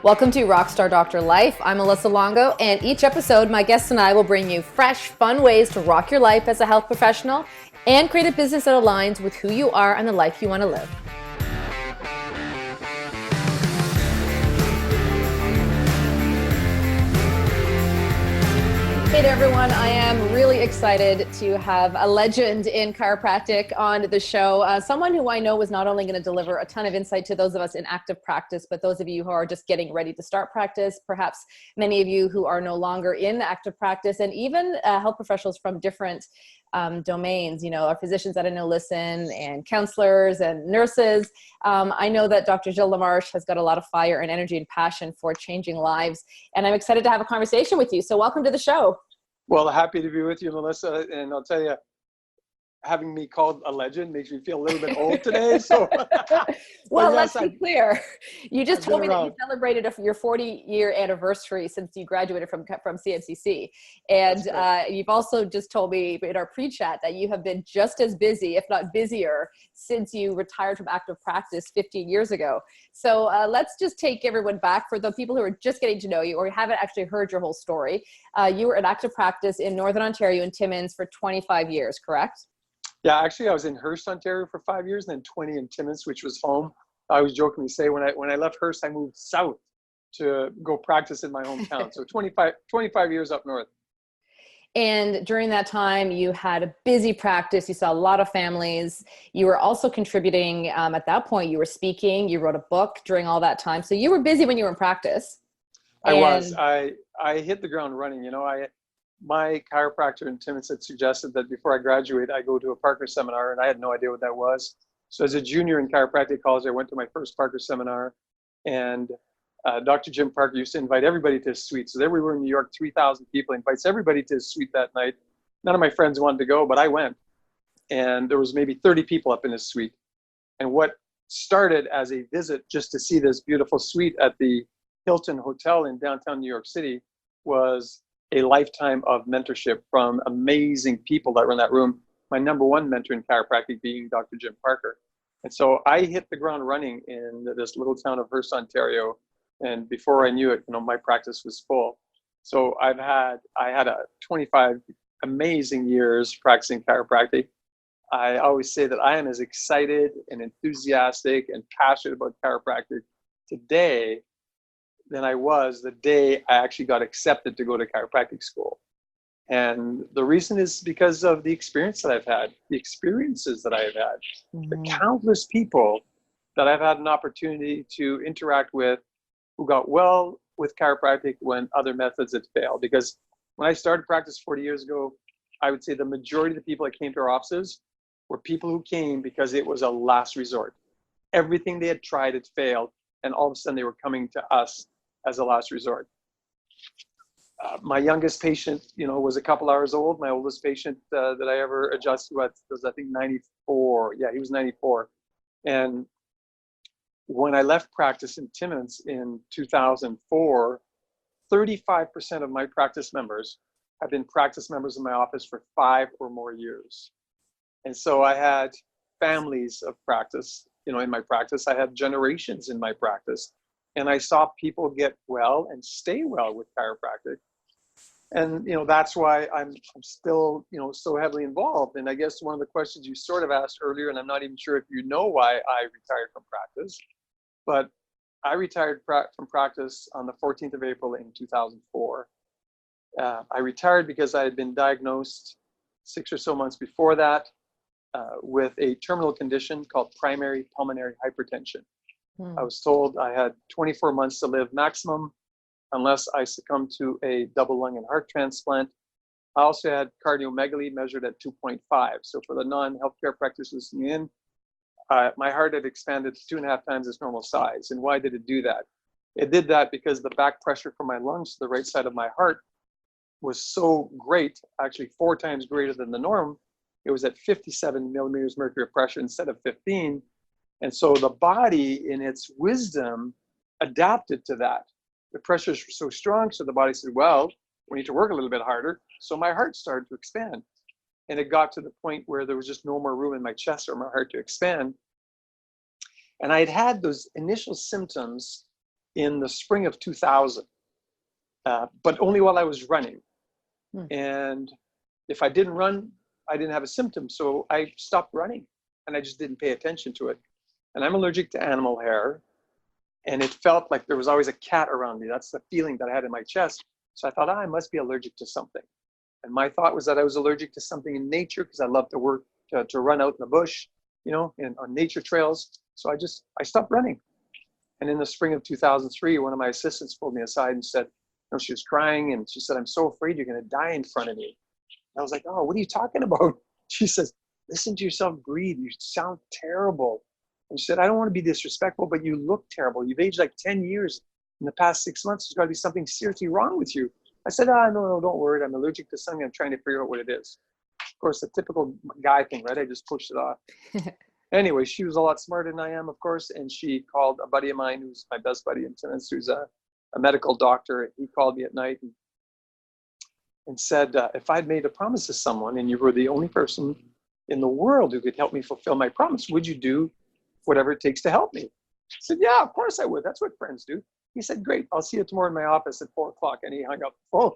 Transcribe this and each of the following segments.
Welcome to Rockstar Doctor Life. I'm Alyssa Longo, and each episode, my guests and I will bring you fresh, fun ways to rock your life as a health professional and create a business that aligns with who you are and the life you want to live. Hey there, everyone. I am really excited to have a legend in chiropractic on the show. Someone who I know is not only going to deliver a ton of insight to those of us in active practice, but those of you who are just getting ready to start practice, perhaps many of you who are no longer in active practice, and even health professionals from different domains, our physicians that I know listen, and counselors and nurses. I know that Dr. Gilles LaMarche has got a lot of fire and energy and passion for changing lives, and I'm excited to have a conversation with you. So welcome to the show. Well, happy to be with you, Melissa, and I'll tell you, having me called a legend makes me feel a little bit old today. So, well, yes, let's be clear. You just told me that you celebrated your 40-year anniversary since you graduated from CMCC, and you've also just told me in our pre-chat that you have been just as busy, if not busier, since you retired from active practice 15 years ago. So let's just take everyone back for the people who are just getting to know you or haven't actually heard your whole story. You were in active practice in Northern Ontario in Timmins for 25 years, correct? Yeah, actually, I was in Hearst, Ontario for 5 years, and then 20 in Timmins, which was home. I always jokingly say when I left Hearst, I moved south to go practice in my hometown. So 25 years up north. And during that time, you had a busy practice. You saw a lot of families. You were also contributing at that point. You were speaking. You wrote a book during all that time. So you were busy when you were in practice. I was. I hit the ground running. My chiropractor in Timmins had suggested that before I graduate, I go to a Parker seminar, and I had no idea what that was. So as a junior in chiropractic college, I went to my first Parker seminar, and Dr. Jim Parker used to invite everybody to his suite. So there we were in New York, 3,000 people, invites everybody to his suite that night. None of my friends wanted to go, but I went. And there was maybe 30 people up in his suite. And what started as a visit just to see this beautiful suite at the Hilton Hotel in downtown New York City was a lifetime of mentorship from amazing people that were in that room. My number one mentor in chiropractic being Dr. Jim Parker. And so I hit the ground running in this little town of Hearst, Ontario. And before I knew it, my practice was full. So I had a 25 amazing years practicing chiropractic. I always say that I am as excited and enthusiastic and passionate about chiropractic today than I was the day I actually got accepted to go to chiropractic school. And the reason is because of the experience that I've had, the experiences that I have had, the countless people that I've had an opportunity to interact with who got well with chiropractic when other methods had failed. Because when I started practice 40 years ago, I would say the majority of the people that came to our offices were people who came because it was a last resort. Everything they had tried had failed, and all of a sudden they were coming to us as a last resort. My youngest patient, was a couple hours old. My oldest patient that I ever adjusted was, I think, 94. Yeah, he was 94. And when I left practice in Timmins in 2004, 35% of my practice members have been practice members in my office for 5 or more years. And so I had families of practice, in my practice. I had generations in my practice. And I saw people get well and stay well with chiropractic. And, that's why I'm still, so heavily involved. And I guess one of the questions you sort of asked earlier, and I'm not even sure if you know why I retired from practice, but I retired from practice on the 14th of April in 2004. I retired because I had been diagnosed 6 or so months before that with a terminal condition called primary pulmonary hypertension. I was told I had 24 months to live maximum unless I succumbed to a double lung and heart transplant. I also had cardiomegaly measured at 2.5. So for the non-healthcare practitioners listening in, my heart had expanded to 2.5 times its normal size. And why did it do that? It did that because the back pressure from my lungs to the right side of my heart was so great, actually 4 times greater than the norm. It was at 57 millimeters mercury of pressure instead of 15. And so the body, in its wisdom, adapted to that. The pressures were so strong, so the body said, well, we need to work a little bit harder. So my heart started to expand. And it got to the point where there was just no more room in my chest for my heart to expand. And I had had those initial symptoms in the spring of 2000, but only while I was running. And if I didn't run, I didn't have a symptom. So I stopped running and I just didn't pay attention to it. And I'm allergic to animal hair. And it felt like there was always a cat around me. That's the feeling that I had in my chest. So I thought, I must be allergic to something. And my thought was that I was allergic to something in nature because I love to work, to run out in the bush, you know, and on nature trails. So I stopped running. And in the spring of 2003, one of my assistants pulled me aside and said, you know, she was crying and she said, I'm so afraid you're going to die in front of me. And I was like, oh, what are you talking about? She says, listen to yourself breathe. You sound terrible. And she said, I don't want to be disrespectful, but you look terrible. You've aged like 10 years in the past 6 months. There's got to be something seriously wrong with you. I said, no, don't worry. I'm allergic to something. I'm trying to figure out what it is. Of course, the typical guy thing, right? I just pushed it off. Anyway, she was a lot smarter than I am, of course. And she called a buddy of mine, who's my best buddy in Timmins, who's a medical doctor. He called me at night and said, if I'd made a promise to someone and you were the only person in the world who could help me fulfill my promise, would you do whatever it takes to help me? I said, yeah, of course I would. That's what friends do. He said, great, I'll see you tomorrow in my office at 4 o'clock. And he hung up the phone.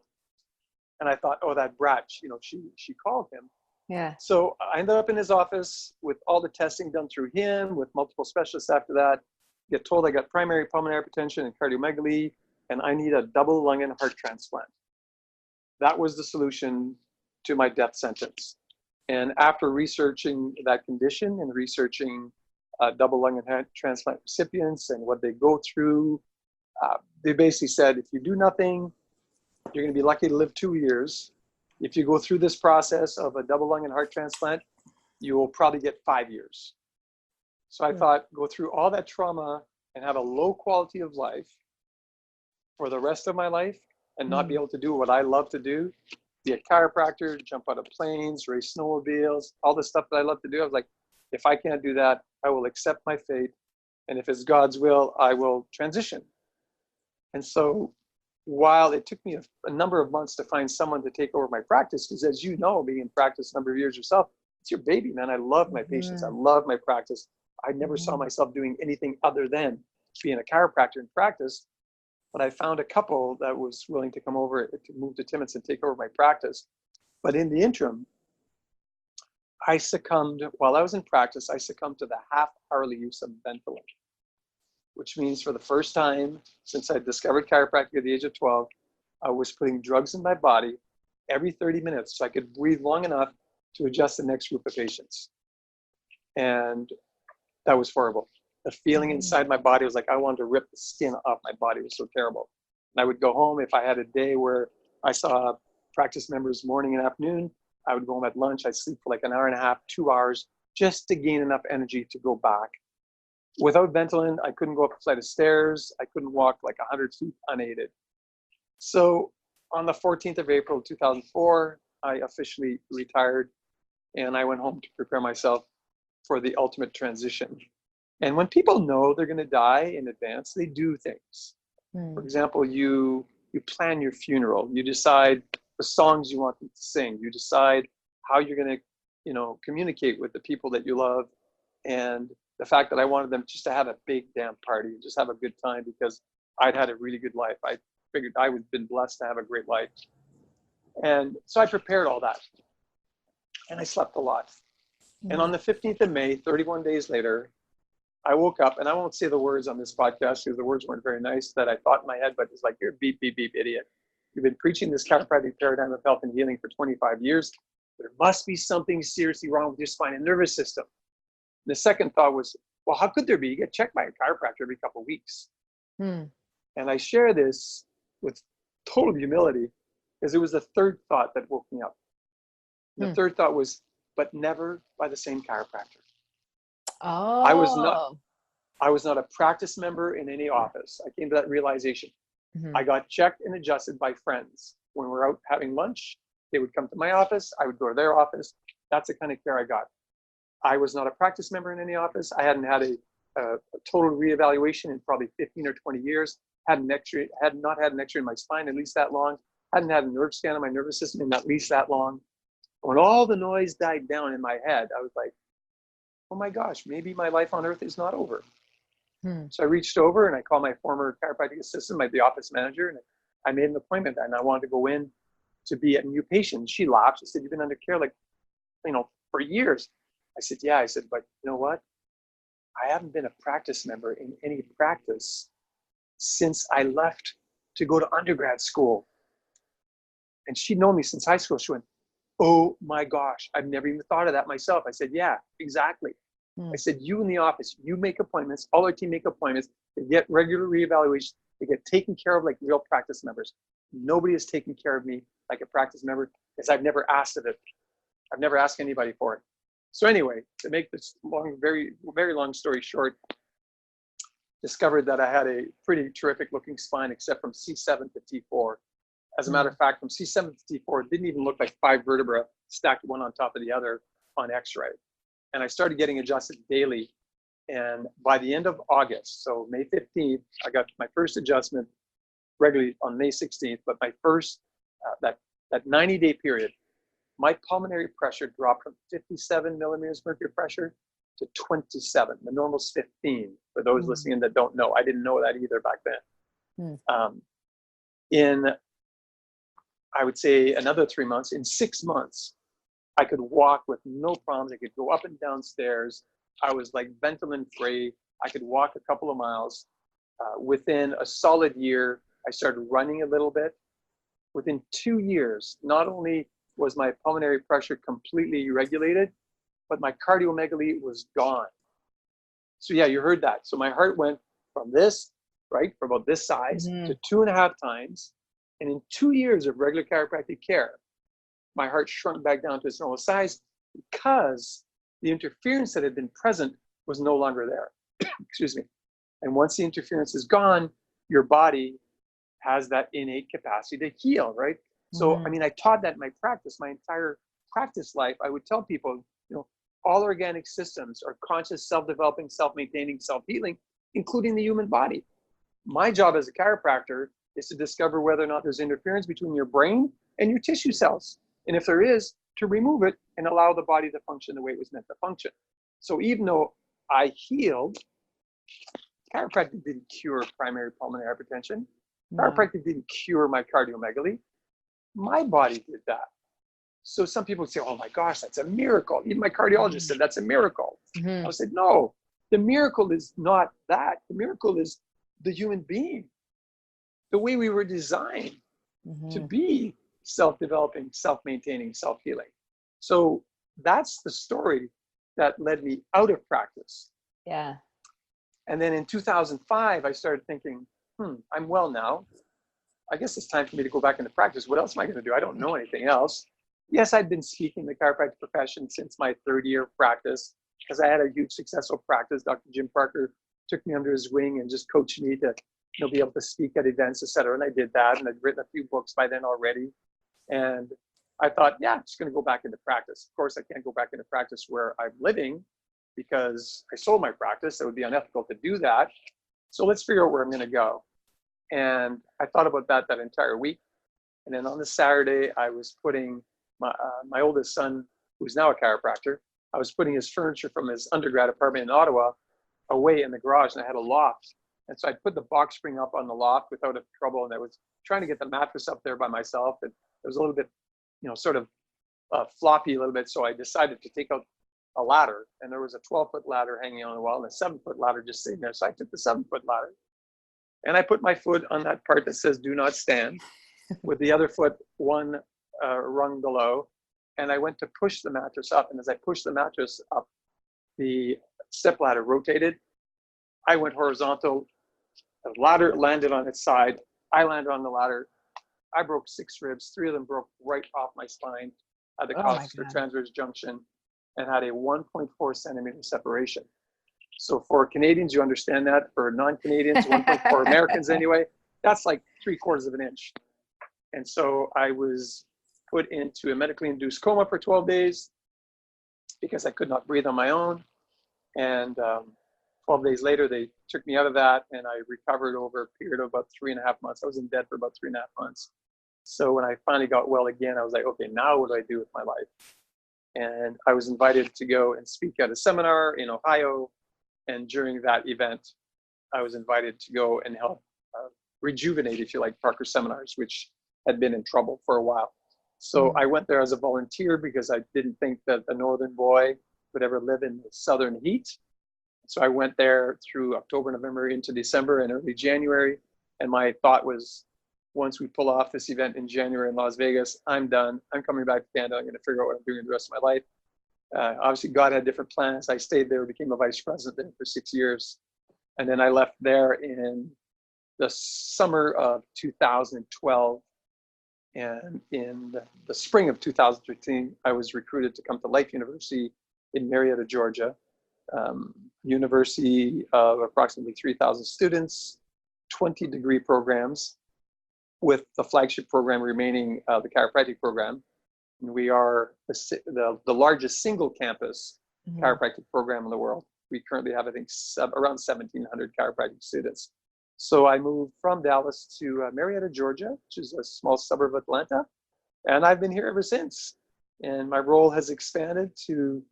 And I thought, oh, that brat, you know, she called him. Yeah. So I ended up in his office with all the testing done through him, with multiple specialists after that. Get told I got primary pulmonary hypertension and cardiomegaly, and I need a double lung and heart transplant. That was the solution to my death sentence. And after researching that condition and researching double lung and heart transplant recipients and what they go through, they basically said, if you do nothing, you're going to be lucky to live 2 years. If you go through this process of a double lung and heart transplant, you will probably get 5 years. So I thought, go through all that trauma and have a low quality of life for the rest of my life and not be able to do what I love to do, be a chiropractor, jump out of planes, race snowmobiles, all the stuff that I love to do. I was like, if I can't do that, I will accept my fate. And if it's God's will, I will transition. And so while it took me a number of months to find someone to take over my practice, because as you know, being in practice a number of years yourself, it's your baby, man. I love my patients. I love my practice. I never saw myself doing anything other than being a chiropractor in practice. But I found a couple that was willing to come over to move to Timmins and take over my practice. But in the interim, I succumbed, while I was in practice, I succumbed to the half-hourly use of Ventolin, which means for the first time since I discovered chiropractic at the age of 12, I was putting drugs in my body every 30 minutes so I could breathe long enough to adjust the next group of patients. And that was horrible. The feeling inside my body was like, I wanted to rip the skin off my body. It was so terrible. And I would go home if I had a day where I saw practice members morning and afternoon, I would go home at lunch. I'd sleep for like an hour and a half, 2 hours, just to gain enough energy to go back. Without Ventolin, I couldn't go up a flight of stairs. I couldn't walk like 100 feet unaided. So on the 14th of April, 2004, I officially retired and I went home to prepare myself for the ultimate transition. And when people know they're going to die in advance, they do things. For example, you plan your funeral. You decide the songs you want them to sing. You decide how you're going to, communicate with the people that you love. And the fact that I wanted them just to have a big damn party, just have a good time, because I'd had a really good life. I figured I would have been blessed to have a great life. And so I prepared all that. And I slept a lot. And on the 15th of May, 31 days later, I woke up, and I won't say the words on this podcast because the words weren't very nice that I thought in my head, but it's like, you're a beep, beep, beep, idiot. You've been preaching this chiropractic paradigm of health and healing for 25 years. There must be something seriously wrong with your spine and nervous system. And the second thought was, well, how could there be? You get checked by a chiropractor every couple of weeks. And I share this with total humility because it was the third thought that woke me up. The third thought was, but never by the same chiropractor. Oh. I was not a practice member in any office. I came to that realization. I got checked and adjusted by friends. When we're out having lunch, they would come to my office. I would go to their office. That's the kind of care I got. I was not a practice member in any office. I hadn't had a total reevaluation in probably 15 or 20 years. Had not had an X-ray in my spine at least that long. Hadn't had a nerve scan on my nervous system in at least that long. When all the noise died down in my head, I was like, oh my gosh, maybe my life on earth is not over. So I reached over and I called my former chiropractic assistant, the office manager, and I made an appointment and I wanted to go in to be a new patient. She laughed. She said, "You've been under care for years." I said, "Yeah." I said, "But you know what? I haven't been a practice member in any practice since I left to go to undergrad school." And she'd known me since high school. She went, "Oh my gosh, I've never even thought of that myself." I said, "Yeah, exactly." I said, "You in the office, you make appointments, all our team make appointments, they get regular reevaluations, they get taken care of like real practice members. Nobody is taking care of me like a practice member because I've never asked of it. I've never asked anybody for it." So anyway, to make this very, very long story short, discovered that I had a pretty terrific looking spine except from C7 to T4. As a matter of fact, from C7 to T4, it didn't even look like 5 vertebrae stacked one on top of the other on X-ray. And I started getting adjusted daily. And by the end of August, so May 15th, I got my first adjustment regularly on May 16th, but my first, that 90-day period, my pulmonary pressure dropped from 57 millimeters mercury pressure to 27. The normal is 15. For those listening that don't know, I didn't know that either back then. In, I would say, another 3 months, in 6 months, I could walk with no problems. I could go up and down stairs. I was like Ventolin free. I could walk a couple of miles. Within a solid year, I started running a little bit. Within 2 years, not only was my pulmonary pressure completely regulated, but my cardiomegaly was gone. So yeah, you heard that. So my heart went from this, right, from about this size to 2.5 times. And in 2 years of regular chiropractic care, my heart shrunk back down to its normal size because the interference that had been present was no longer there. Excuse me. And once the interference is gone, your body has that innate capacity to heal, right? So, I mean, I taught that in my practice, my entire practice life. I would tell people, all organic systems are conscious, self-developing, self-maintaining, self-healing, including the human body. My job as a chiropractor is to discover whether or not there's interference between your brain and your tissue cells. And if there is, to remove it and allow the body to function the way it was meant to function. So even though I healed, chiropractic didn't cure primary pulmonary hypertension. Chiropractic didn't cure my cardiomegaly. My body did that. So some people say, "Oh my gosh, that's a miracle." Even my cardiologist said that's a miracle. I said, no, the miracle is not that. The miracle is the human being, the way we were designed to be self-developing, self-maintaining, self-healing. So that's the story that led me out of practice. Yeah. And then in 2005, I started thinking, I'm well now. I guess it's time for me to go back into practice. What else am I going to do? I don't know anything else. Yes, I'd been speaking the chiropractic profession since my 3rd year of practice because I had a huge successful practice. Dr. Jim Parker took me under his wing and just coached me to be able to speak at events, et cetera. And I did that. And I'd written a few books by then already. And I thought, yeah, I'm just going to go back into practice. Of course, I can't go back into practice where I'm living because I sold my practice. It would be unethical to do that. So let's figure out where I'm going to go. And I thought about that entire week. And then on the Saturday, I was putting my oldest son, who's now a chiropractor, I was putting his furniture from his undergrad apartment in Ottawa away in the garage, and I had a loft. And so I put the box spring up on the loft without trouble, and I was trying to get the mattress up there by myself. And it was a little bit, sort of floppy a little bit. So I decided to take out a ladder, and there was a 12-foot ladder hanging on the wall and a 7-foot ladder just sitting there. So I took the 7-foot ladder and I put my foot on that part that says "do not stand" with the other foot one rung below. And I went to push the mattress up. And as I pushed the mattress up, the step ladder rotated. I went horizontal. The ladder landed on its side. I landed on the ladder. I broke 6 ribs. 3 of them broke right off my spine at the coxsacral transverse junction and had a 1.4 centimeter separation. So for Canadians, you understand that. For non-Canadians, 1.4 Americans anyway, that's like 3/4 of an inch. And so I was put into a medically induced coma for 12 days because I could not breathe on my own. And 12 days later, they took me out of that, and I recovered over a period of about 3.5 months. I was in bed for about 3.5 months. So when I finally got well again, I was like, okay, now what do I do with my life? And I was invited to go and speak at a seminar in Ohio. And during that event, I was invited to go and help rejuvenate, if you like, Parker Seminars, which had been in trouble for a while. So I went there as a volunteer because I didn't think that a northern boy would ever live in the southern heat. So I went there through October, November into December and early January. And my thought was, once we pull off this event in January in Las Vegas, I'm done. I'm coming back to Canada. I'm going to figure out what I'm doing the rest of my life. Obviously, God had different plans. I stayed there, became a vice president there for 6 years. And then I left there in the summer of 2012. And in the spring of 2013, I was recruited to come to Life University in Marietta, Georgia. University of approximately 3,000 students, 20 degree programs, with the flagship program remaining the chiropractic program. And we are the largest single campus chiropractic program in the world. We currently have, I think, around 1,700 chiropractic students. So I moved from Dallas to Marietta, Georgia, which is a small suburb of Atlanta. And I've been here ever since. And my role has expanded to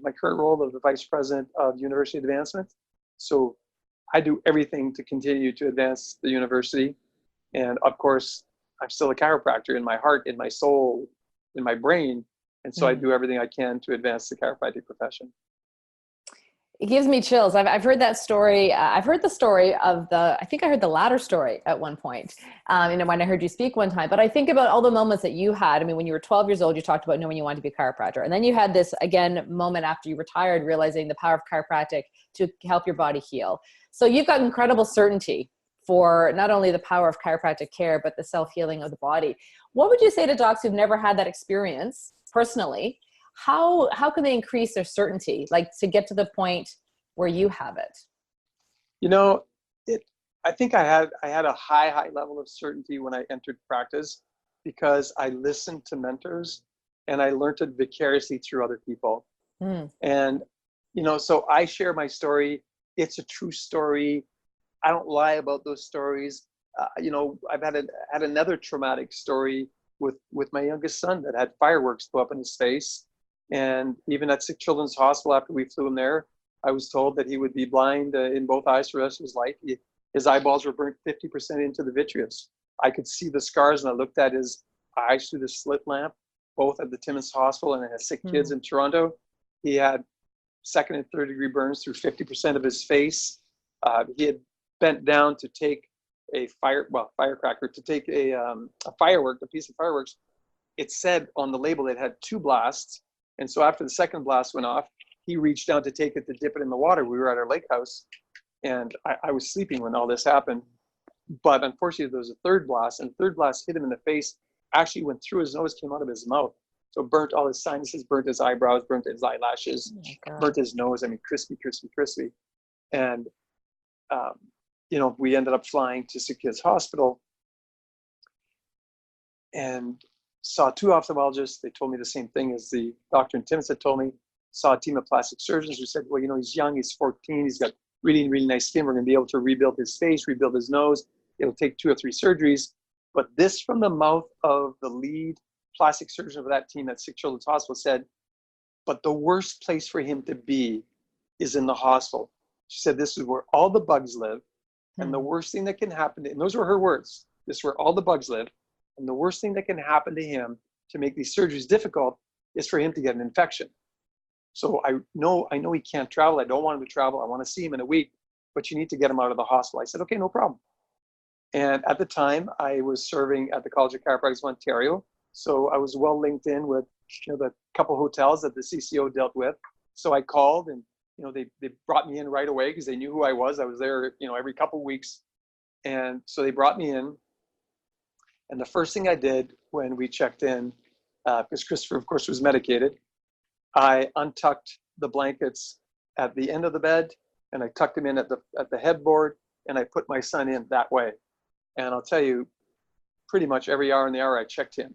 my current role of the Vice President of University Advancement. So I do everything to continue to advance the university. And of course, I'm still a chiropractor in my heart, in my soul, in my brain. And so I do everything I can to advance the chiropractic profession. It gives me chills. I've heard that story. I've heard the story of I think I heard the latter story at one point, when I heard you speak one time. But I think about all the moments that you had. I mean, when you were 12 years old, you talked about knowing you wanted to be a chiropractor. And then you had this, again, moment after you retired, realizing the power of chiropractic to help your body heal. So you've got incredible certainty for not only the power of chiropractic care, but the self-healing of the body. What would you say to docs who've never had that experience personally? How can they increase their certainty, like to get to the point where you have it? You know, I think I had a high level of certainty when I entered practice because I listened to mentors and I learned it vicariously through other people. And, so I share my story. It's a true story. I don't lie about those stories. I've had another traumatic story with my youngest son that had fireworks go up in his face. And even at Sick Children's Hospital, after we flew him there, I was told that he would be blind in both eyes for the rest of his life. His eyeballs were burnt 50% into the vitreous. I could see the scars, and I looked at his eyes through the slit lamp, both at the Timmins Hospital and at Sick Kids in Toronto. He had second and third degree burns through 50% of his face. He had bent down to take a firecracker, to take a piece of fireworks. It said on the label it had 2 blasts. And so after the second blast went off, he reached down to take it to dip it in the water. We were at our lake house, and I was sleeping when all this happened. But unfortunately, there was a third blast, and the third blast hit him in the face, actually went through his nose, came out of his mouth. So burnt all his sinuses, burnt his eyebrows, burnt his eyelashes, burnt his nose. I mean, crispy. And, we ended up flying to Sick Kids Hospital and saw 2 ophthalmologists. They told me the same thing as the doctor in Timmins had told me. Saw a team of plastic surgeons who said, well, he's young, he's 14, he's got really, really nice skin. We're going to be able to rebuild his face, rebuild his nose. It'll take 2 or 3 surgeries. But this from the mouth of the lead plastic surgeon of that team at Sick Children's Hospital said, but the worst place for him to be is in the hospital. She said, this is where all the bugs live. And the worst thing that can happen to him, those were her words, this is where all the bugs live. And the worst thing that can happen to him to make these surgeries difficult is for him to get an infection. So I know he can't travel. I don't want him to travel. I want to see him in a week, but you need to get him out of the hospital. I said, okay, no problem. And at the time, I was serving at the College of Chiropractic of Ontario. So I was well linked in with the couple hotels that the CCO dealt with. So I called, and they brought me in right away because they knew who I was. I was there every couple of weeks. And so they brought me in. And the first thing I did when we checked in, because Christopher, of course, was medicated, I untucked the blankets at the end of the bed, and I tucked him in at the headboard, and I put my son in that way. And I'll tell you, pretty much every hour in the hour I checked him,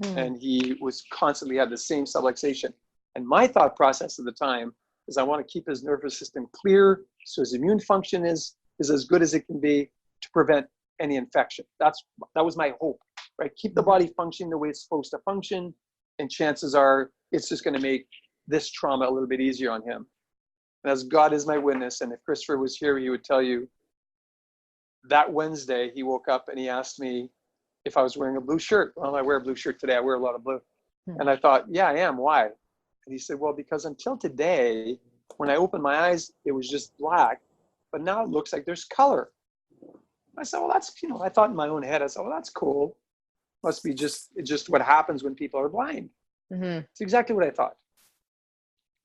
and he was constantly had the same subluxation. And my thought process at the time is I want to keep his nervous system clear so his immune function is as good as it can be to prevent any infection. That was my hope, right? Keep the body functioning the way it's supposed to function, and chances are it's just going to make this trauma a little bit easier on him. And as God is my witness, and if Christopher was here, he would tell you that Wednesday, he woke up and he asked me if I was wearing a blue shirt. Well, I wear a blue shirt today. I wear a lot of blue. And I thought, yeah, I am. Why? And he said, well, because until today, when I opened my eyes, it was just black, but now it looks like there's color. I said, well, that's, I thought in my own head, I said, well, that's cool. Must be just what happens when people are blind. It's exactly what I thought.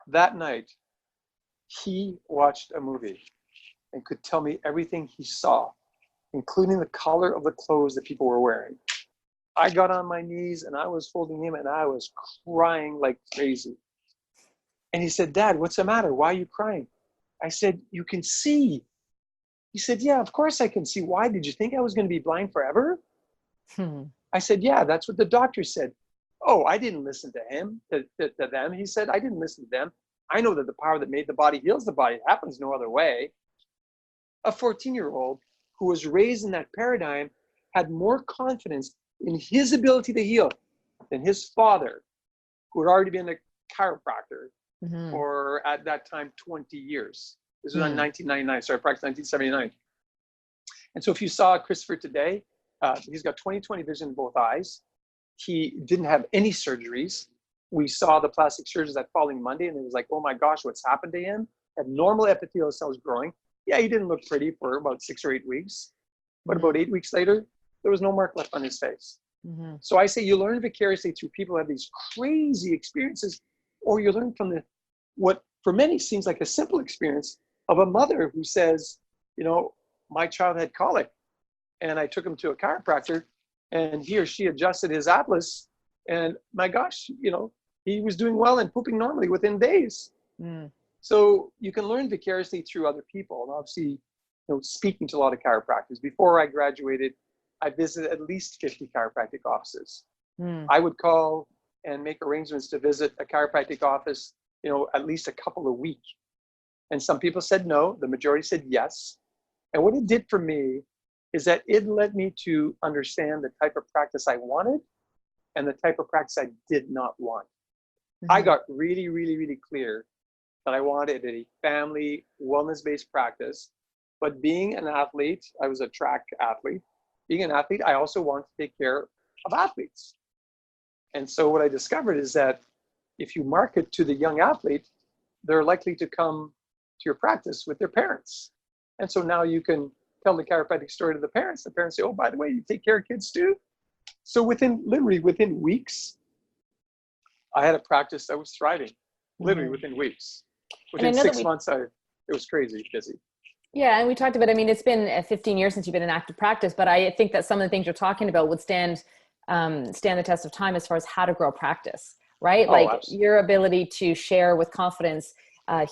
That night, he watched a movie and could tell me everything he saw, including the color of the clothes that people were wearing. I got on my knees and I was holding him and I was crying like crazy. And he said, Dad, what's the matter? Why are you crying? I said, you can see. He said, yeah, of course I can see. Why? Did you think I was going to be blind forever? I said, yeah, that's what the doctor said. Oh, I didn't listen to him, to them. He said, I didn't listen to them. I know that the power that made the body heals the body. It happens no other way. A 14-year-old who was raised in that paradigm had more confidence in his ability to heal than his father, who had already been a chiropractor for, at that time, 20 years. This was in 1999, so I practiced 1979. And so if you saw Christopher today, he's got 20/20 vision in both eyes. He didn't have any surgeries. We saw the plastic surgeons that following Monday, and it was like, oh my gosh, what's happened to him? Had normal epithelial cells growing. Yeah, he didn't look pretty for about 6 or 8 weeks. But about 8 weeks later, there was no mark left on his face. So I say you learn vicariously through people who have these crazy experiences, or you learn from what for many seems like a simple experience of a mother who says, my child had colic and I took him to a chiropractor and he or she adjusted his atlas and my gosh, he was doing well and pooping normally within days. So you can learn vicariously through other people. And obviously, speaking to a lot of chiropractors. Before I graduated, I visited at least 50 chiropractic offices. I would call and make arrangements to visit a chiropractic office, at least a couple a week. And some people said no, the majority said yes. And what it did for me is that it led me to understand the type of practice I wanted and the type of practice I did not want. I got really, really, really clear that I wanted a family wellness-based practice. But being an athlete, I was a track athlete. Being an athlete, I also wanted to take care of athletes. And so what I discovered is that if you market to the young athlete, they're likely to come to your practice with their parents. And so now you can tell the chiropractic story to the parents. The parents say, oh, by the way, you take care of kids too? So within weeks, I had a practice that was thriving, literally within weeks. Within 6 months, it was crazy busy. Yeah, and we talked about, it's been 15 years since you've been in active practice, but I think that some of the things you're talking about would stand the test of time as far as how to grow practice, right? Absolutely. Your ability to share with confidence,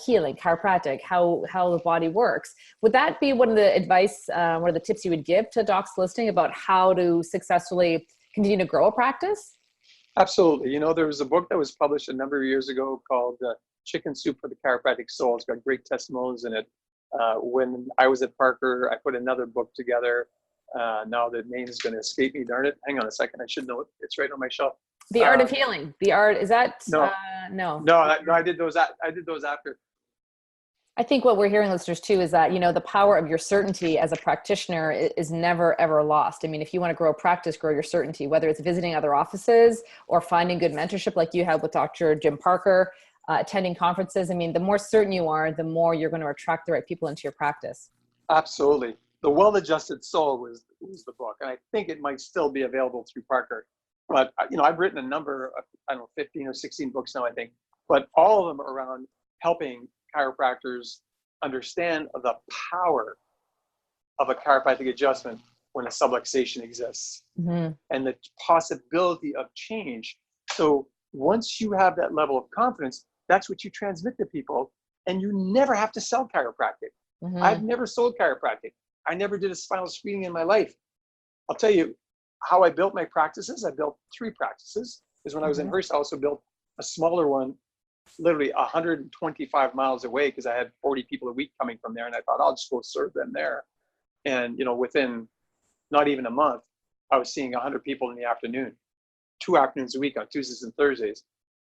healing, chiropractic, how the body works. Would that be one of the advice, one of the tips you would give to docs listening about how to successfully continue to grow a practice? Absolutely. There was a book that was published a number of years ago called Chicken Soup for the Chiropractic Soul. It's got great testimonials in it. When I was at Parker, I put another book together. Now the name is going to escape me. Darn it. Hang on a second. I should know it. It's right on my shelf. The Art of Healing. The Art, is that? No. No, I did those after. I think what we're hearing, listeners, too, is that, the power of your certainty as a practitioner is never, ever lost. If you want to grow a practice, grow your certainty, whether it's visiting other offices or finding good mentorship like you have with Dr. Jim Parker, attending conferences. The more certain you are, the more you're going to attract the right people into your practice. Absolutely. The Well-Adjusted Soul was the book. And I think it might still be available through Parker. But, I've written a number of, 15 or 16 books now, I think. But all of them are around helping chiropractors understand the power of a chiropractic adjustment when a subluxation exists and the possibility of change. So once you have that level of confidence, that's what you transmit to people, and you never have to sell chiropractic. I've never sold chiropractic. I never did a spinal screening in my life. I'll tell you how I built my practices. I built 3 practices. Because when I was in Hearst, I also built a smaller one, literally 125 miles away, because I had 40 people a week coming from there, and I thought I'll just go serve them there. And within not even a month, I was seeing 100 people in the afternoon, 2 afternoons a week on Tuesdays and Thursdays.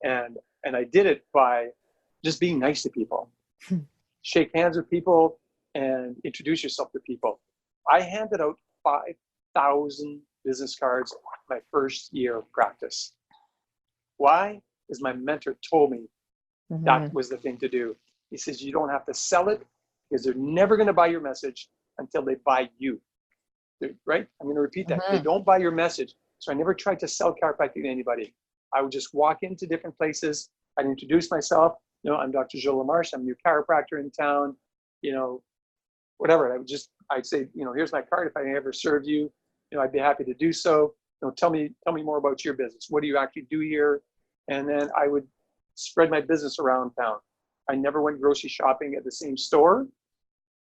And I did it by just being nice to people. Shake hands with people and introduce yourself to people. I handed out 5,000 business cards my first year of practice. Why? Because my mentor told me that was the thing to do. He says, you don't have to sell it because they're never going to buy your message until they buy you. Right? I'm going to repeat that. They don't buy your message. So I never tried to sell chiropractic to anybody. I would just walk into different places. I'd introduce myself. You know, I'm Dr. Gilles LaMarche. I'm a new chiropractor in town. You know, whatever. I'd say, you know, here's my card. If I can ever serve you, you know, I'd be happy to do so. You know, tell me more about your business. What do you actually do here? And then I would spread my business around town. I never went grocery shopping at the same store.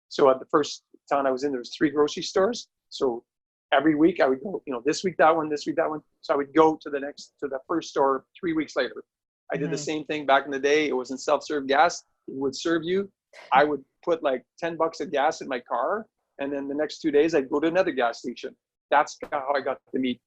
So at the first town I was in, there was 3 grocery stores. So every week I would go, you know, this week that one, this week that one. So I would go to the first store 3 weeks later. I did the same thing back in the day. It wasn't self-serve gas. It would serve you. I would put like $10 of gas in my car. And then the next 2 days I'd go to another gas station. That's how I got to meet.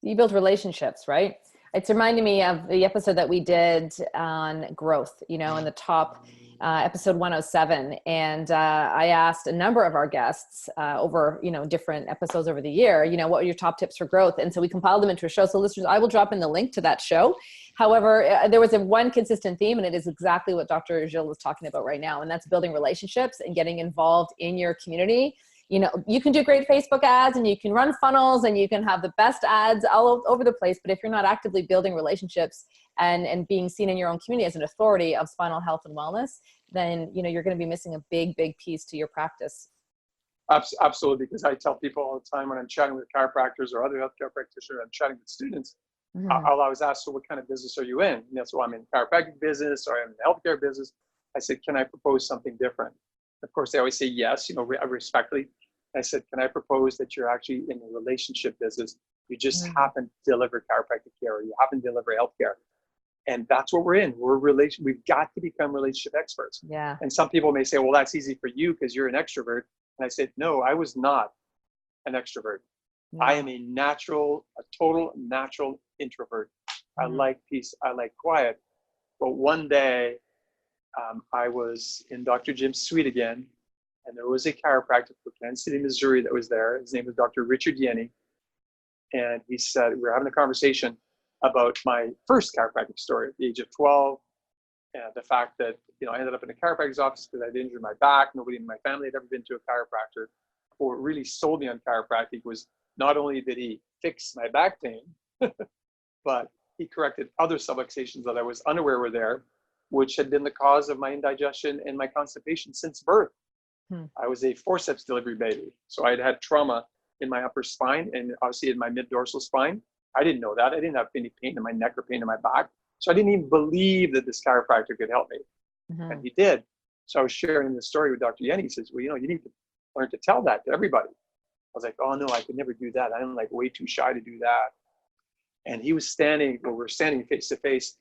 You build relationships, right? It's reminding me of the episode that we did on growth, you know, in the top episode 107. And I asked a number of our guests over, you know, different episodes over the year, you know, what are your top tips for growth? And so we compiled them into a show. So listeners, I will drop in the link to that show. However, there was one consistent theme, and it is exactly what Dr. Gilles was talking about right now. And that's building relationships and getting involved in your community. You know, you can do great Facebook ads and you can run funnels and you can have the best ads all over the place. But if you're not actively building relationships and being seen in your own community as an authority of spinal health and wellness, then, you know, you're going to be missing a big, big piece to your practice. Absolutely. Because I tell people all the time when I'm chatting with chiropractors or other healthcare practitioners, I'm chatting with students, I'll always ask, so what kind of business are you in? And that's why I'm in chiropractic business or I'm in the healthcare business. I said, can I propose something different? Of course, they always say yes, you know, respectfully. I said, can I propose that you're actually in a relationship business? You just happen to deliver chiropractic care or you happen to deliver healthcare. And that's what we're in. We've got to become relationship experts. Yeah. And some people may say, well, that's easy for you because you're an extrovert. And I said, no, I was not an extrovert. No. I am a total natural introvert. I like peace. I like quiet. But one day, I was in Dr. Jim's suite again, and there was a chiropractor from Kansas City, Missouri that was there. His name was Dr. Richard Yenny. And he said, we were having a conversation about my first chiropractic story at the age of 12, and the fact that, you know, I ended up in a chiropractor's office because I'd injured my back. Nobody in my family had ever been to a chiropractor. What really sold me on chiropractic was not only did he fix my back pain, but he corrected other subluxations that I was unaware were there, which had been the cause of my indigestion and my constipation since birth. I was a forceps delivery baby. So I had had trauma in my upper spine and obviously in my mid-dorsal spine. I didn't know that. I didn't have any pain in my neck or pain in my back. So I didn't even believe that this chiropractor could help me. And he did. So I was sharing the story with Dr. Yenny. He says, well, you know, you need to learn to tell that to everybody. I was like, oh no, I could never do that. I'm like way too shy to do that. And he was standing, we were standing face to face,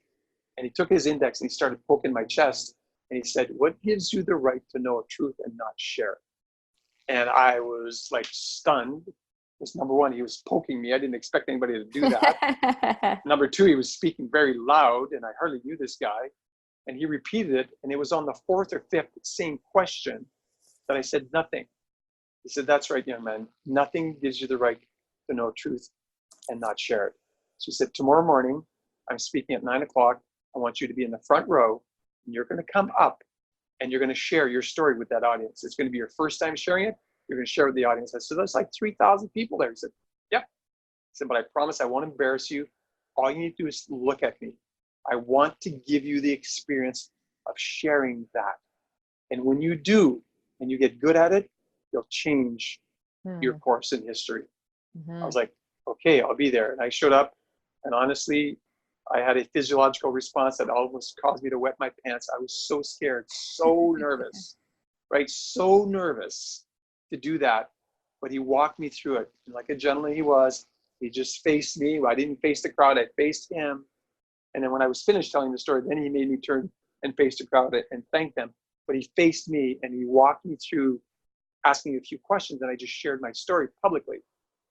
and he took his index and he started poking my chest. And he said, what gives you the right to know a truth and not share it? And I was like stunned. Because number one, he was poking me. I didn't expect anybody to do that. Number two, he was speaking very loud and I hardly knew this guy. And he repeated it. And it was on the 4th or 5th same question that I said nothing. He said, that's right, young man. Nothing gives you the right to know truth and not share it. So he said, tomorrow morning, I'm speaking at 9 o'clock. I want you to be in the front row. And you're going to come up and you're going to share your story with that audience. It's going to be your first time sharing it. You're going to share with the audience. I said, there's like 3,000 people there. He said, yep. He said, but I promise I won't embarrass you. All you need to do is look at me. I want to give you the experience of sharing that. And when you do, and you get good at it, you'll change your course in history. I was like, okay, I'll be there. And I showed up, and honestly, I had a physiological response that almost caused me to wet my pants. I was so scared, so nervous, right? So nervous to do that. But he walked me through it. And like a gentleman he was, he just faced me. I didn't face the crowd, I faced him. And then when I was finished telling the story, then he made me turn and face the crowd and thank them. But he faced me and he walked me through asking a few questions, and I just shared my story publicly.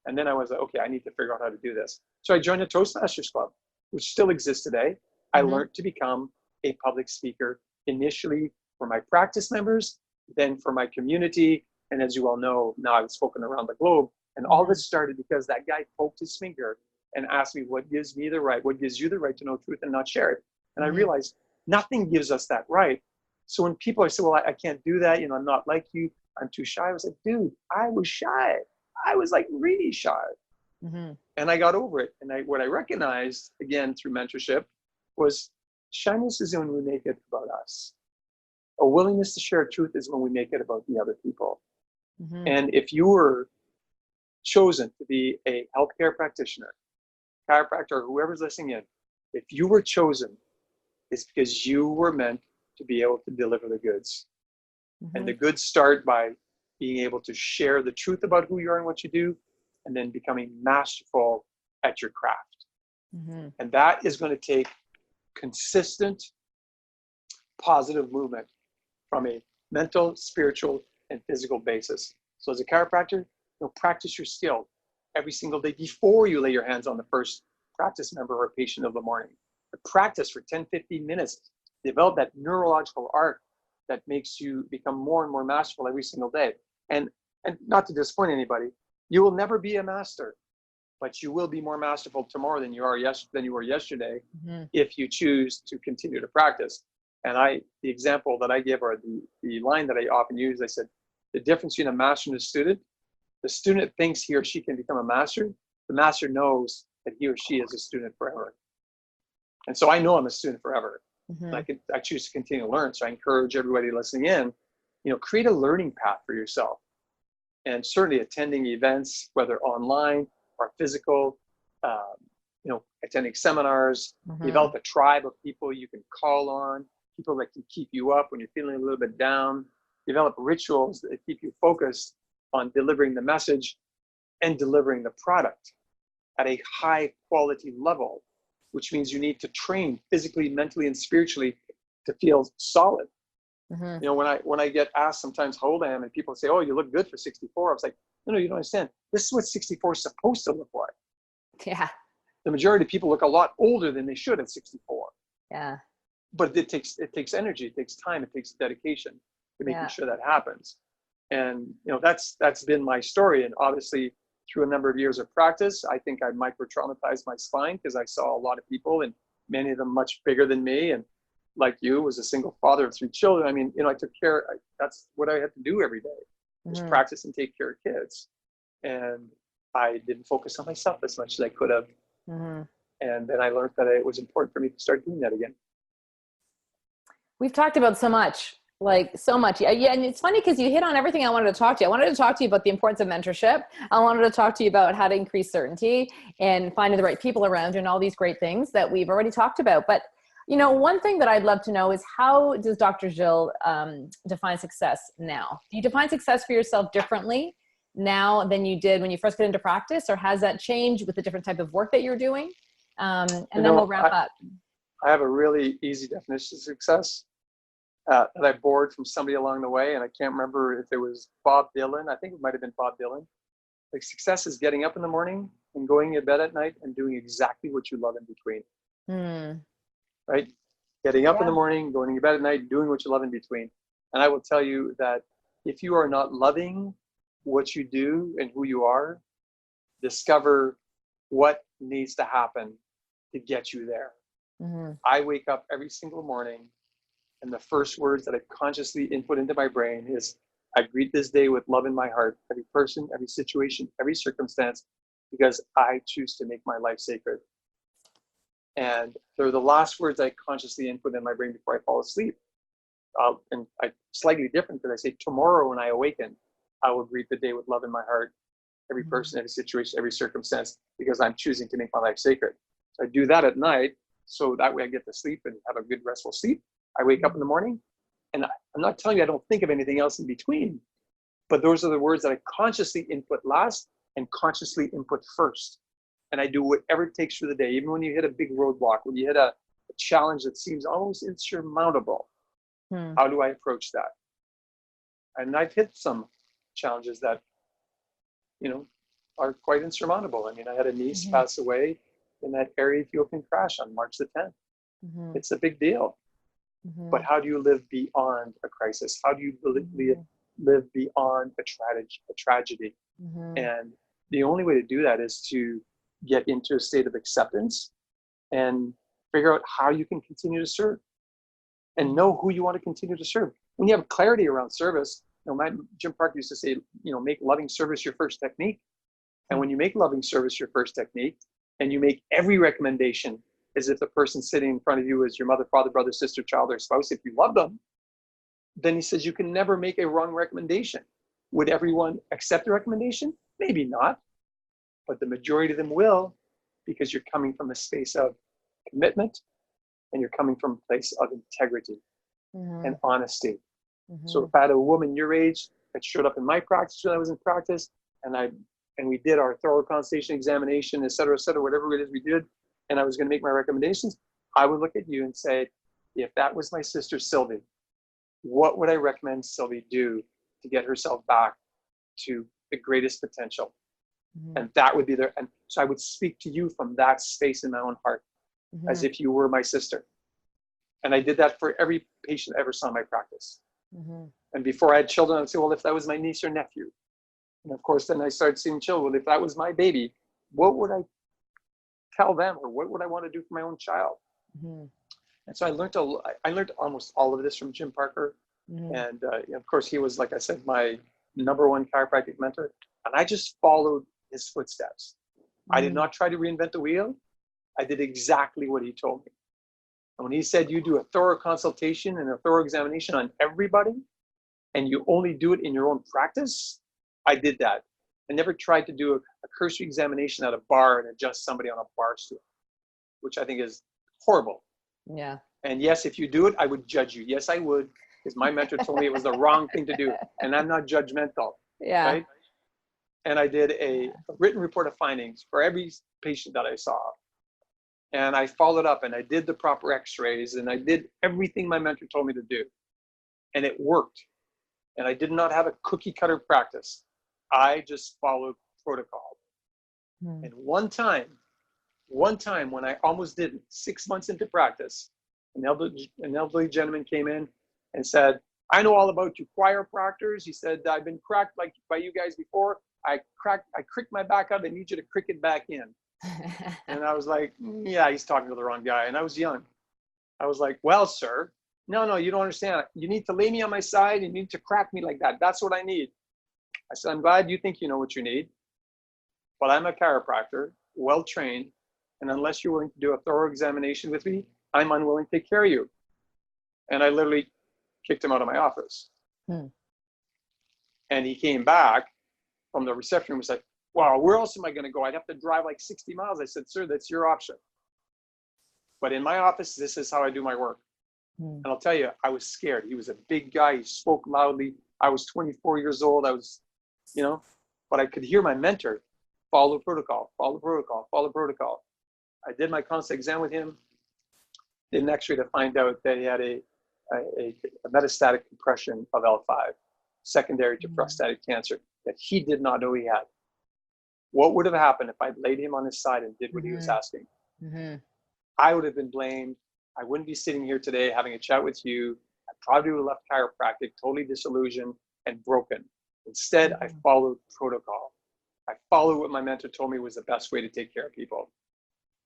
And then I was like, okay, I need to figure out how to do this. So I joined the Toastmasters Club, which still exists today. I learned to become a public speaker, initially for my practice members, then for my community, And as you well know, now I've spoken around the globe, and all this started because that guy poked his finger and asked me, what gives you the right to know truth and not share it? And I realized nothing gives us that right. So when people are saying, well, I can't do that, you know, I'm not like you, I'm too shy. I was like, dude, I was shy. I was like really shy. And I got over it. And what I recognized, again, through mentorship, was shyness is when we make it about us. A willingness to share truth is when we make it about the other people. And if you were chosen to be a healthcare practitioner, chiropractor, or whoever's listening in, if you were chosen, it's because you were meant to be able to deliver the goods. And the goods start by being able to share the truth about who you are and what you do, and then becoming masterful at your craft. And that is going to take consistent, positive movement from a mental, spiritual, and physical basis. So as a chiropractor, you'll practice your skill every single day before you lay your hands on the first practice member or patient of the morning. But practice for 10, 15 minutes, develop that neurological arc that makes you become more and more masterful every single day. And not to disappoint anybody, you will never be a master, but you will be more masterful tomorrow than you were yesterday if you choose to continue to practice. And the example that I give, or the line that I often use, I said, the difference between a master and a student, the student thinks he or she can become a master. The master knows that he or she is a student forever. And so I know I'm a student forever. And I choose to continue to learn. So I encourage everybody listening in, you know, create a learning path for yourself. And certainly attending events, whether online or physical, you know, attending seminars, develop a tribe of people you can call on, people that can keep you up when you're feeling a little bit down, develop rituals that keep you focused on delivering the message and delivering the product at a high quality level, which means you need to train physically, mentally, and spiritually to feel solid. You know, when I get asked sometimes how old I am, and people say, oh, you look good for 64. I was like, no, you don't understand. This is what 64 is supposed to look like. Yeah. The majority of people look a lot older than they should at 64. Yeah. But it takes energy, it takes time, it takes dedication to making sure that happens. And you know, that's been my story. And obviously through a number of years of practice, I think I micro-traumatized my spine because I saw a lot of people, and many of them much bigger than me. And like you, was a single father of 3 children. I mean, you know, I took care, that's what I had to do every day, was practice and take care of kids. And I didn't focus on myself as much as I could have. And then I learned that it was important for me to start doing that again. We've talked about so much, like so much. Yeah. And it's funny because you hit on everything I wanted to talk to you. I wanted to talk to you about the importance of mentorship. I wanted to talk to you about how to increase certainty and finding the right people around you and all these great things that we've already talked about. But, you know, one thing that I'd love to know is, how does Dr. Gilles define success now? Do you define success for yourself differently now than you did when you first got into practice, or has that changed with the different type of work that you're doing? And then we'll wrap up. I have a really easy definition of success that I borrowed from somebody along the way, and I can't remember if it was Bob Dylan. I think it might have been Bob Dylan. Like, success is getting up in the morning and going to bed at night and doing exactly what you love in between. Right? Getting up in the morning, going to bed at night, doing what you love in between. And I will tell you that if you are not loving what you do and who you are, discover what needs to happen to get you there. I wake up every single morning, and the first words that I consciously input into my brain is, I greet this day with love in my heart, every person, every situation, every circumstance, because I choose to make my life sacred. And they're the last words I consciously input in my brain before I fall asleep. And I slightly different, because I say, tomorrow when I awaken, I will greet the day with love in my heart, every person, every situation, every circumstance, because I'm choosing to make my life sacred. So I do that at night, so that way I get to sleep and have a good restful sleep. I wake up in the morning, and I'm not telling you I don't think of anything else in between, but those are the words that I consciously input last and consciously input first. And I do whatever it takes for the day, even when you hit a big roadblock, when you hit a challenge that seems almost insurmountable. How do I approach that? And I've hit some challenges that, you know, are quite insurmountable. I mean, I had a niece pass away in that Ethiopian crash on March the 10th. It's a big deal. But how do you live beyond a crisis? How do you live beyond a tragedy. Mm-hmm. And the only way to do that is to get into a state of acceptance and figure out how you can continue to serve and know who you want to continue to serve. When you have clarity around service, Jim Parker used to say, make loving service your first technique. And when you make loving service your first technique, and you make every recommendation as if the person sitting in front of you is your mother, father, brother, sister, child, or spouse, if you love them, then he says you can never make a wrong recommendation. Would everyone accept the recommendation? Maybe not, but the majority of them will, because you're coming from a space of commitment and you're coming from a place of integrity and honesty. So if I had a woman your age that showed up in my practice when I was in practice, and we did our thorough consultation examination, et cetera, whatever it is we did, and I was going to make my recommendations, I would look at you and say, if that was my sister Sylvie, what would I recommend Sylvie do to get herself back to the greatest potential? And that would be there. And so I would speak to you from that space in my own heart, as if you were my sister. And I did that for every patient I ever saw in my practice. And before I had children, I would say, well, if that was my niece or nephew. And of course, then I started seeing children. Well, if that was my baby, what would I tell them, or what would I want to do for my own child? And so I learned almost all of this from Jim Parker. And of course, he was, like I said, my number one chiropractic mentor. And I just followed his footsteps. I did not try to reinvent the wheel. I did exactly what he told me. And when he said you do a thorough consultation and a thorough examination on everybody, and you only do it in your own practice, I did that. I never tried to do a cursory examination at a bar and adjust somebody on a bar stool, which I think is horrible. Yeah. And yes, if you do it, I would judge you. Yes, I would, because my mentor told me it was the wrong thing to do. And I'm not judgmental. Yeah. Right? And I did a written report of findings for every patient that I saw. And I followed up and I did the proper x-rays and I did everything my mentor told me to do. And it worked. And I did not have a cookie cutter practice. I just followed protocol. And one time when I almost didn't, 6 months into practice, an elderly gentleman came in and said, I know all about you chiropractors. He said, I've been cracked by you guys before. I cricked my back out. I need you to crick it back in. And I was like, yeah, he's talking to the wrong guy. And I was young. I was like, well, sir, no, you don't understand. You need to lay me on my side. You need to crack me like that. That's what I need. I said, I'm glad you think you know what you need, but I'm a chiropractor, well-trained. And unless you're willing to do a thorough examination with me, I'm unwilling to take care of you. And I literally kicked him out of my office. And he came back from the reception room and said, wow, where else am I going to go? I'd have to drive like 60 miles. I said, sir, that's your option. But in my office, this is how I do my work. And I'll tell you, I was scared. He was a big guy. He spoke loudly. I was 24 years old. I was, but I could hear my mentor, follow protocol, follow protocol, follow protocol. I did my consult exam with him, did an x-ray to find out that he had a metastatic compression of L5, secondary to prostatic cancer, that he did not know he had. What would have happened if I'd laid him on his side and did what he was asking? I would have been blamed. I wouldn't be sitting here today having a chat with you. I probably would have left chiropractic totally disillusioned and broken. Instead, I followed protocol. I followed what my mentor told me was the best way to take care of people.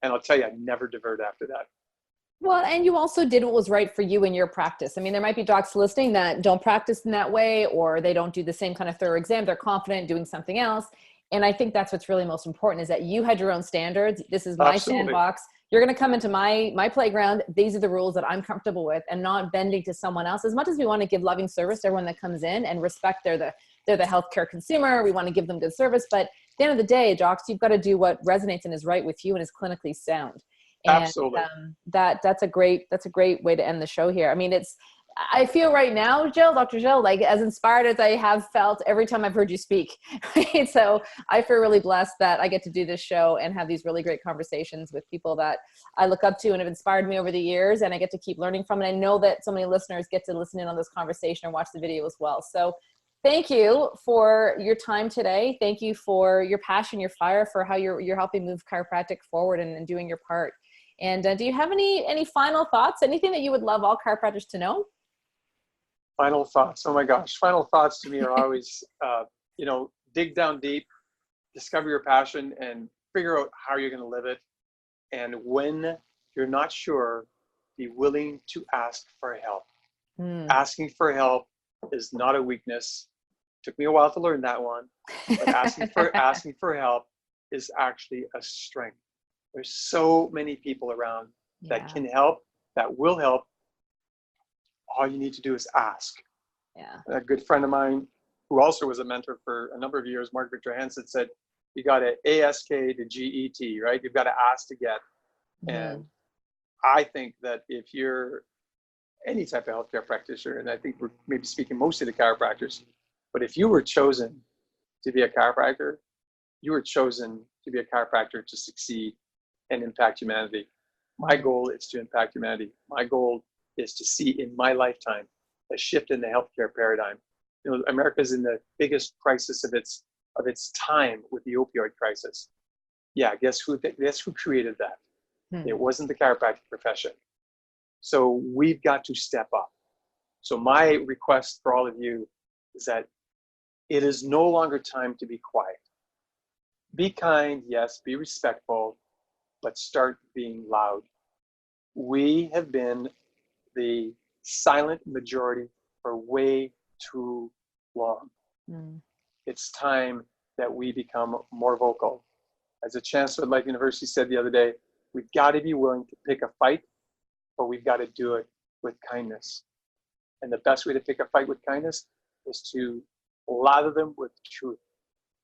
And I'll tell you, I never diverted after that. Well, and you also did what was right for you in your practice. I mean, there might be docs listening that don't practice in that way, or they don't do the same kind of thorough exam. They're confident in doing something else. And I think that's what's really most important, is that you had your own standards. This is my sandbox. You're going to come into my playground. These are the rules that I'm comfortable with, and not bending to someone else. As much as we want to give loving service to everyone that comes in and respect they're the healthcare consumer, we want to give them good service. But at the end of the day, docs, you've got to do what resonates and is right with you and is clinically sound. And absolutely. That's a great way to end the show here. I mean, I feel right now, Dr. Gilles, like as inspired as I have felt every time I've heard you speak. Right? So I feel really blessed that I get to do this show and have these really great conversations with people that I look up to and have inspired me over the years, and I get to keep learning from. And I know that so many listeners get to listen in on this conversation or watch the video as well. So thank you for your time today. Thank you for your passion, your fire, for how you're helping move chiropractic forward and doing your part. And do you have any final thoughts? Anything that you would love all chiropractors to know? Final thoughts. Oh my gosh. Final thoughts to me are always, dig down deep, discover your passion, and figure out how you're going to live it. And when you're not sure, be willing to ask for help. Asking for help is not a weakness. Took me a while to learn that one, but asking for help is actually a strength. There's so many people around that can help, that will help. All you need to do is ask. Yeah. A good friend of mine, who also was a mentor for a number of years, Mark Victor Hansen, said, you got to ASK to GET, right? You've got to ask to get. And I think that if you're any type of healthcare practitioner, and I think we're maybe speaking mostly to chiropractors, but if you were chosen to be a chiropractor, you were chosen to be a chiropractor to succeed and impact humanity. My goal is to impact humanity. My goal is to see in my lifetime a shift in the healthcare paradigm. America is in the biggest crisis of its time with the opioid crisis. Yeah, guess who created that? It wasn't the chiropractic profession. So we've got to step up. So my request for all of you is that it is no longer time to be quiet. Be kind, yes, be respectful, but start being loud. We have been the silent majority for way too long. It's time that we become more vocal. As the chancellor at Life University said the other day, we've got to be willing to pick a fight, but we've got to do it with kindness. And the best way to pick a fight with kindness is to lather them with truth.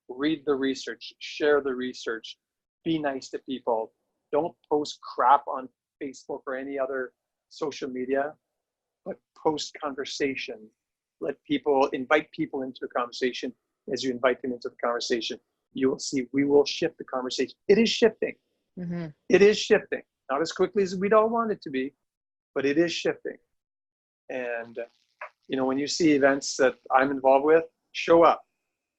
Read the research, share the research, be nice to people. Don't post crap on Facebook or any other social media, but post conversation. Invite people into a conversation. As you invite them into the conversation, you will see we will shift the conversation. It is shifting. It is shifting. Not as quickly as we'd all want it to be, but it is shifting. And, when you see events that I'm involved with, show up.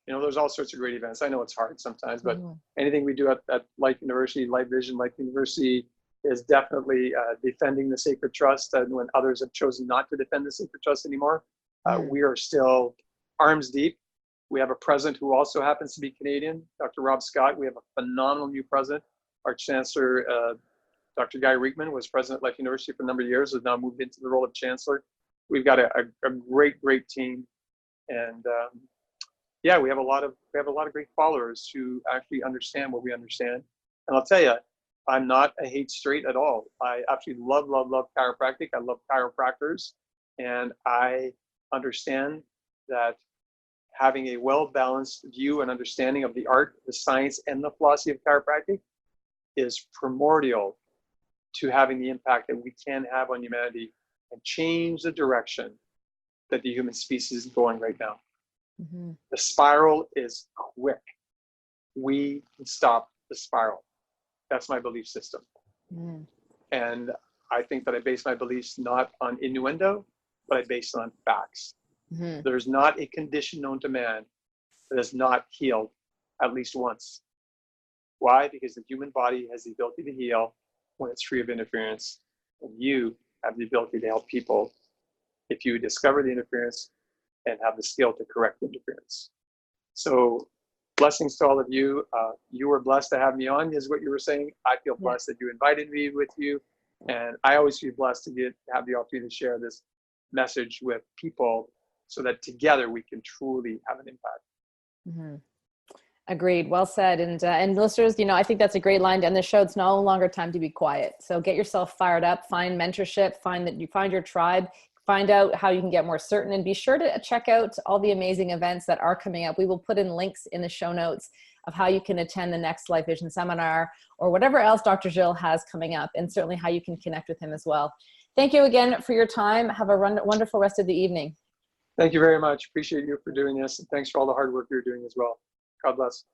There's all sorts of great events. I know it's hard sometimes, but anything we do at Life University, Life Vision, Life University is definitely defending the sacred trust. And when others have chosen not to defend the sacred trust anymore, we are still arms deep. We have a president who also happens to be Canadian, Dr. Rob Scott. We have a phenomenal new president. Our chancellor, Dr. Guy Reekman, was president at Life University for a number of years, has now moved into the role of chancellor. We've got a great, great team. And we have a lot of great followers who actually understand what we understand. And I'll tell you, I'm not a hate straight at all. I absolutely love chiropractic. I love chiropractors. And I understand that having a well-balanced view and understanding of the art, the science, and the philosophy of chiropractic is primordial to having the impact that we can have on humanity and change the direction that the human species is going right now. The spiral is quick. We can stop the spiral. That's my belief system. And I think that I base my beliefs not on innuendo, but I base it on facts. There's not a condition known to man that is not healed at least once. Why? Because the human body has the ability to heal when it's free of interference. And you have the ability to help people if you discover the interference and have the skill to correct the interference. So blessings to all of you. You were blessed to have me on, is what you were saying. I feel blessed that you invited me with you. And I always feel blessed to have the opportunity to share this message with people so that together we can truly have an impact. Agreed. Well said. And listeners, I think that's a great line to end the show. It's no longer time to be quiet. So get yourself fired up, find mentorship, find your tribe, find out how you can get more certain, and be sure to check out all the amazing events that are coming up. We will put in links in the show notes of how you can attend the next Life Vision seminar or whatever else Dr. Gilles has coming up, and certainly how you can connect with him as well. Thank you again for your time. Have a wonderful rest of the evening. Thank you very much. Appreciate you for doing this. And thanks for all the hard work you're doing as well. God bless.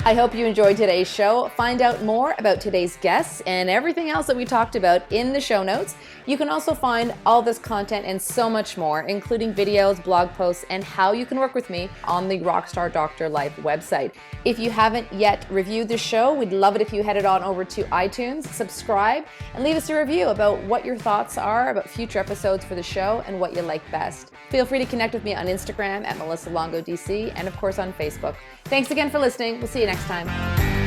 I hope you enjoyed today's show. Find out more about today's guests and everything else that we talked about in the show notes. You can also find all this content and so much more, including videos, blog posts, and how you can work with me on the Rockstar Doctor Life website. If you haven't yet reviewed the show, we'd love it if you headed on over to iTunes, subscribe, and leave us a review about what your thoughts are about future episodes for the show and what you like best. Feel free to connect with me on Instagram at Melissa Longo DC and of course on Facebook. Thanks again for listening. We'll see you next time.